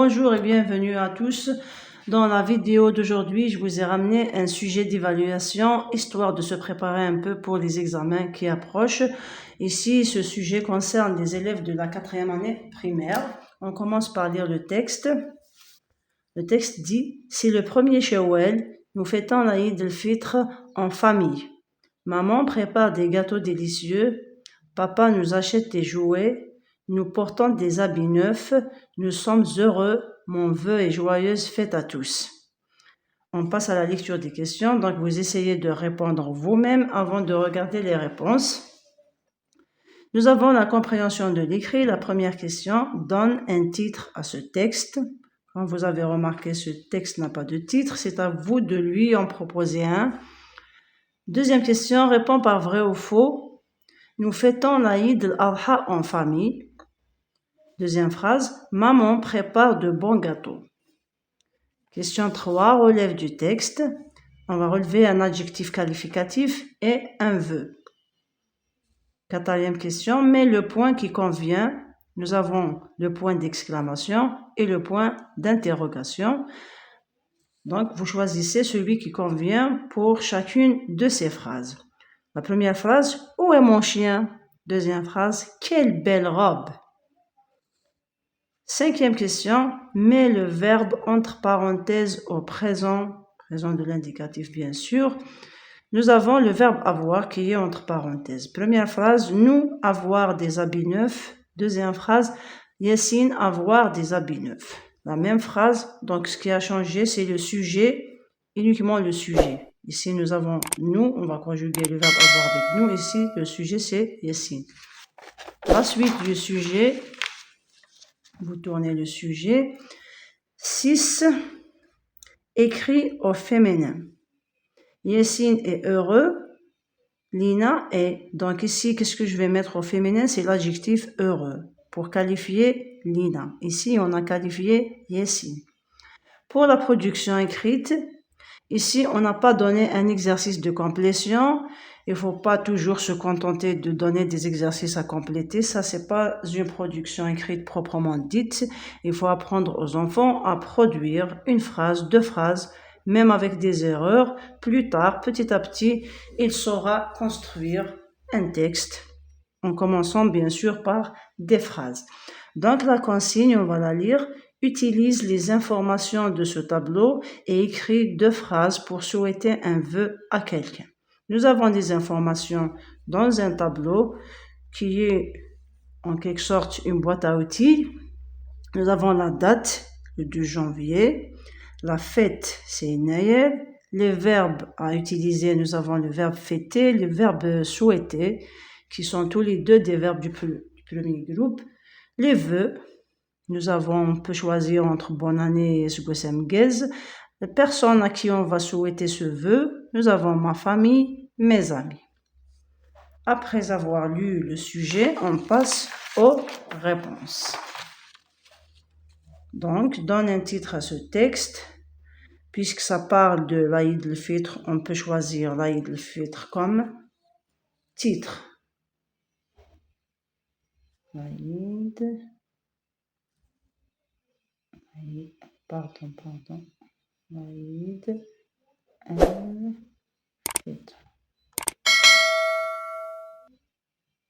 Bonjour et bienvenue à tous. Dans la vidéo d'aujourd'hui, je vous ai ramené un sujet d'évaluation, histoire de se préparer un peu pour les examens qui approchent. Ici, ce sujet concerne les élèves de la 4e année primaire. On commence par lire le texte. Le texte dit « C'est le premier Shawwal, nous fêtons l'Aïd el-Fitr en famille. Maman prépare des gâteaux délicieux, papa nous achète des jouets. Nous portons des habits neufs, nous sommes heureux, mon vœu est joyeuse fête à tous. » On passe à la lecture des questions, donc vous essayez de répondre vous-même avant de regarder les réponses. Nous avons la compréhension de l'écrit. La première question, donne un titre à ce texte. Comme vous avez remarqué, ce texte n'a pas de titre, c'est à vous de lui en proposer un. Deuxième question, réponds par vrai ou faux. Nous fêtons l'Aïd el-Adha en famille. Deuxième phrase, maman prépare de bons gâteaux. Question 3, relève du texte. On va relever un adjectif qualificatif et un vœu. Quatrième question, mets le point qui convient. Nous avons le point d'exclamation et le point d'interrogation. Donc, vous choisissez celui qui convient pour chacune de ces phrases. La première phrase, où est mon chien? Deuxième phrase, quelle belle robe! Cinquième question, mets le verbe entre parenthèses au présent de l'indicatif bien sûr. Nous avons le verbe avoir qui est entre parenthèses. Première phrase, nous avoir des habits neufs. Deuxième phrase, Yassine avoir des habits neufs. La même phrase, donc ce qui a changé c'est le sujet, uniquement le sujet. Ici nous avons nous, on va conjuguer le verbe avoir avec nous. Ici le sujet c'est Yassine. La suite du sujet. Vous tournez le sujet. 6. Écrit au féminin. Yassine est heureux. Lina est. Donc ici, qu'est-ce que je vais mettre au féminin? C'est l'adjectif heureux pour qualifier Lina. Ici, on a qualifié Yassine. Pour la production écrite, ici, on n'a pas donné un exercice de complétion. Il ne faut pas toujours se contenter de donner des exercices à compléter. Ça, c'est pas une production écrite proprement dite. Il faut apprendre aux enfants à produire une phrase, deux phrases, même avec des erreurs. Plus tard, petit à petit, il saura construire un texte en commençant bien sûr par des phrases. Donc, la consigne, on va la lire. Utilise les informations de ce tableau et écris deux phrases pour souhaiter un vœu à quelqu'un. Nous avons des informations dans un tableau qui est en quelque sorte une boîte à outils. Nous avons la date, le 2 janvier. La fête, c'est Noël. Les verbes à utiliser, nous avons le verbe fêter, le verbe souhaiter, qui sont tous les deux des verbes du premier groupe. Les vœux, on peut choisir entre bonne année et Sgosem Gez. Les personnes à qui on va souhaiter ce vœu, nous avons ma famille, mes amis. Après avoir lu le sujet, on passe aux réponses. Donc, donne un titre à ce texte. Puisque ça parle de l'Aïd el-Fitr, on peut choisir l'Aïd el-Fitr comme titre. L'Aïd el-Fitr.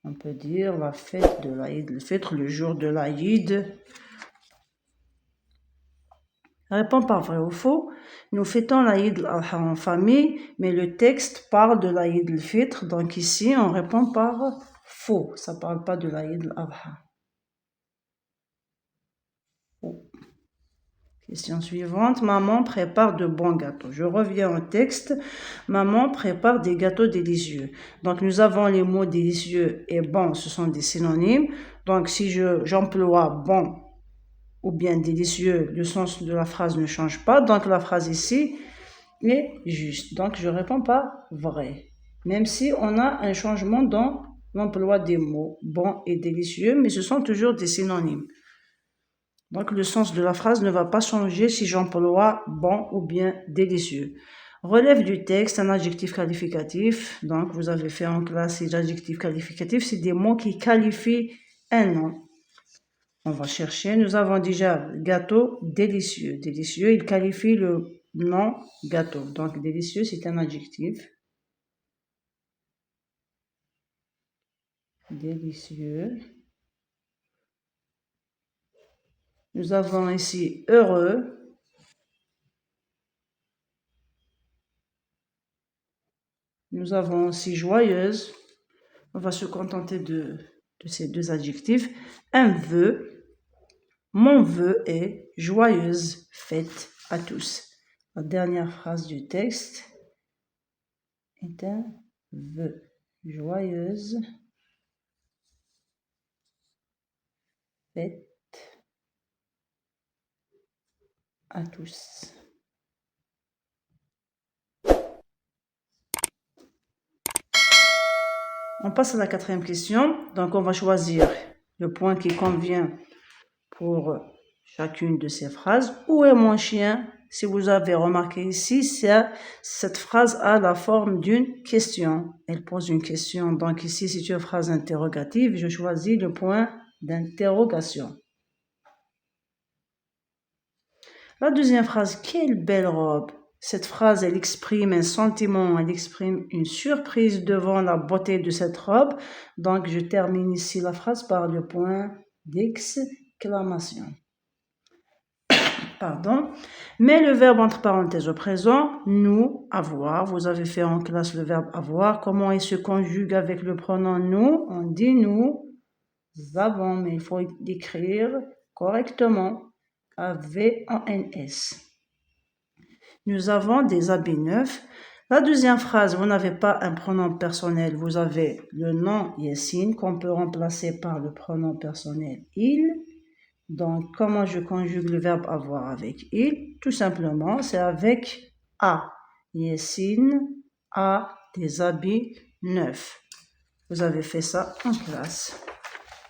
On peut dire la fête de l'Aïd el-Fitr, le jour de l'Aïd. Réponds par vrai ou faux. Nous fêtons l'Aïd el-Adha en famille, mais le texte parle de l'Aïd el-Fitr. Donc ici, on répond par faux. Ça ne parle pas de l'Aïd el-Adha. Faux. Question suivante. Maman prépare de bons gâteaux. Je reviens au texte. Maman prépare des gâteaux délicieux. Donc nous avons les mots délicieux et bon, ce sont des synonymes. Donc si j'emploie bon ou bien délicieux, le sens de la phrase ne change pas. Donc la phrase ici est juste. Donc je réponds pas vrai. Même si on a un changement dans l'emploi des mots bon et délicieux, mais ce sont toujours des synonymes. Donc le sens de la phrase ne va pas changer si j'emploie bon ou bien délicieux. Relève du texte un adjectif qualificatif. Donc vous avez fait en classe les adjectifs qualificatifs, c'est des mots qui qualifient un nom. On va chercher. Nous avons déjà gâteau délicieux. Délicieux, il qualifie le nom gâteau. Donc, délicieux, c'est un adjectif. Délicieux. Nous avons ici heureux. Nous avons aussi joyeuse. On va se contenter de ces deux adjectifs. Un vœu. Mon vœu est joyeuse fête à tous. La dernière phrase du texte est un vœu. Joyeuse fête à tous. On passe à la quatrième question. Donc, on va choisir le point qui convient pour chacune de ces phrases. Où est mon chien? Si vous avez remarqué ici, cette phrase a la forme d'une question. Elle pose une question. Donc ici, c'est une phrase interrogative. Je choisis le point d'interrogation. La deuxième phrase, quelle belle robe! Cette phrase, elle exprime un sentiment, elle exprime une surprise devant la beauté de cette robe. Donc, je termine ici la phrase par le point d'exclamation. Pardon. Mais le verbe entre parenthèses au présent, nous, avoir. Vous avez fait en classe le verbe avoir. Comment il se conjugue avec le pronom nous? On dit nous avons, mais il faut l'écrire correctement. A-V-A-N-S. Nous avons des habits neufs. La deuxième phrase, vous n'avez pas un pronom personnel. Vous avez le nom Yessine qu'on peut remplacer par le pronom personnel il. Donc, comment je conjugue le verbe avoir avec il? Tout simplement, c'est avec a. Yessine a des habits neufs. Vous avez fait ça en classe.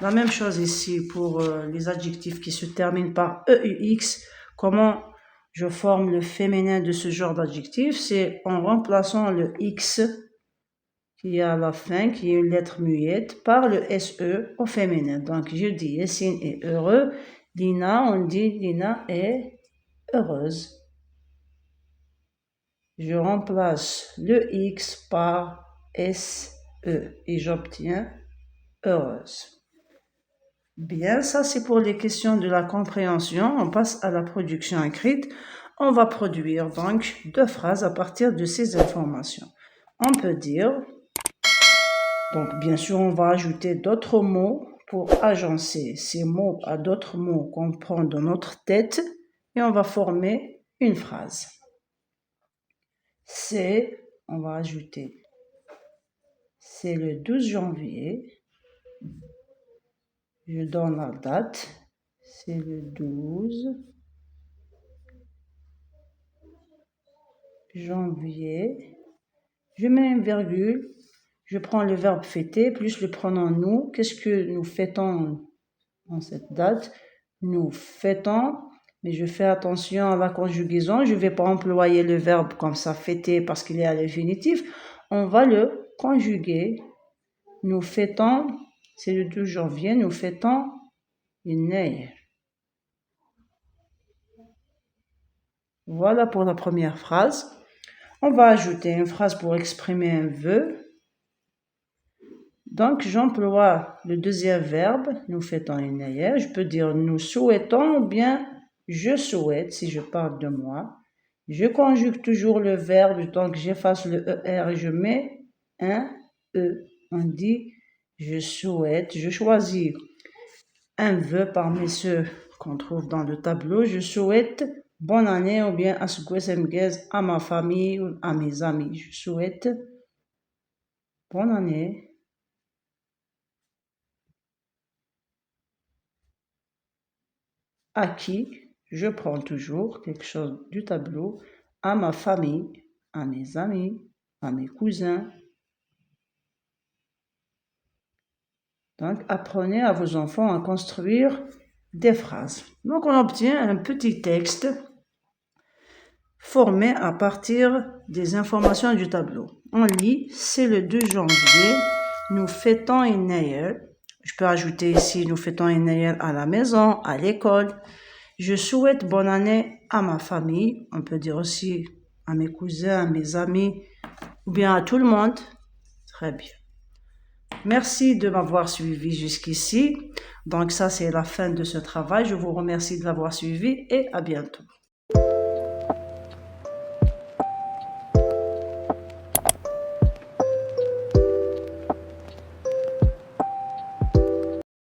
La même chose ici pour les adjectifs qui se terminent par EUX. Comment je forme le féminin de ce genre d'adjectif? C'est en remplaçant le X qui est à la fin, qui est une lettre muette, par le SE au féminin. Donc, je dis Yessine est heureux. Lina, on dit Lina est heureuse. Je remplace le X par SE et j'obtiens heureuse. Bien, ça c'est pour les questions de la compréhension. On passe à la production écrite. On va produire donc deux phrases à partir de ces informations. On peut dire, donc bien sûr on va ajouter d'autres mots pour agencer ces mots à d'autres mots qu'on prend dans notre tête et on va former une phrase. On va ajouter, c'est le 12 janvier. Je donne la date, c'est le 12 janvier. Je mets une virgule, je prends le verbe fêter plus le pronom nous. Qu'est-ce que nous fêtons dans cette date? Nous fêtons, mais je fais attention à la conjugaison. Je ne vais pas employer le verbe comme ça, fêter, parce qu'il est à l'infinitif. On va le conjuguer. Nous fêtons, c'est le 12 janvier, nous fêtons une neige. Voilà pour la première phrase. On va ajouter une phrase pour exprimer un vœu. Donc, j'emploie le deuxième verbe, nous fêtons une neige. Je peux dire nous souhaitons ou bien je souhaite si je parle de moi. Je conjugue toujours le verbe, donc j'efface le ER et je mets un E. On dit je souhaite, je choisis un vœu parmi ceux qu'on trouve dans le tableau. Je souhaite bonne année ou bien à ma famille ou à mes amis. Je souhaite bonne année. À qui? Je prends toujours quelque chose du tableau. À ma famille, à mes amis, à mes cousins. Donc, apprenez à vos enfants à construire des phrases. Donc, on obtient un petit texte formé à partir des informations du tableau. On lit, c'est le 2 janvier, nous fêtons une neige. Je peux ajouter ici, nous fêtons un Noël à la maison, à l'école. Je souhaite bonne année à ma famille. On peut dire aussi à mes cousins, à mes amis, ou bien à tout le monde. Très bien. Merci de m'avoir suivi jusqu'ici. Donc ça, c'est la fin de ce travail. Je vous remercie de l'avoir suivi et à bientôt.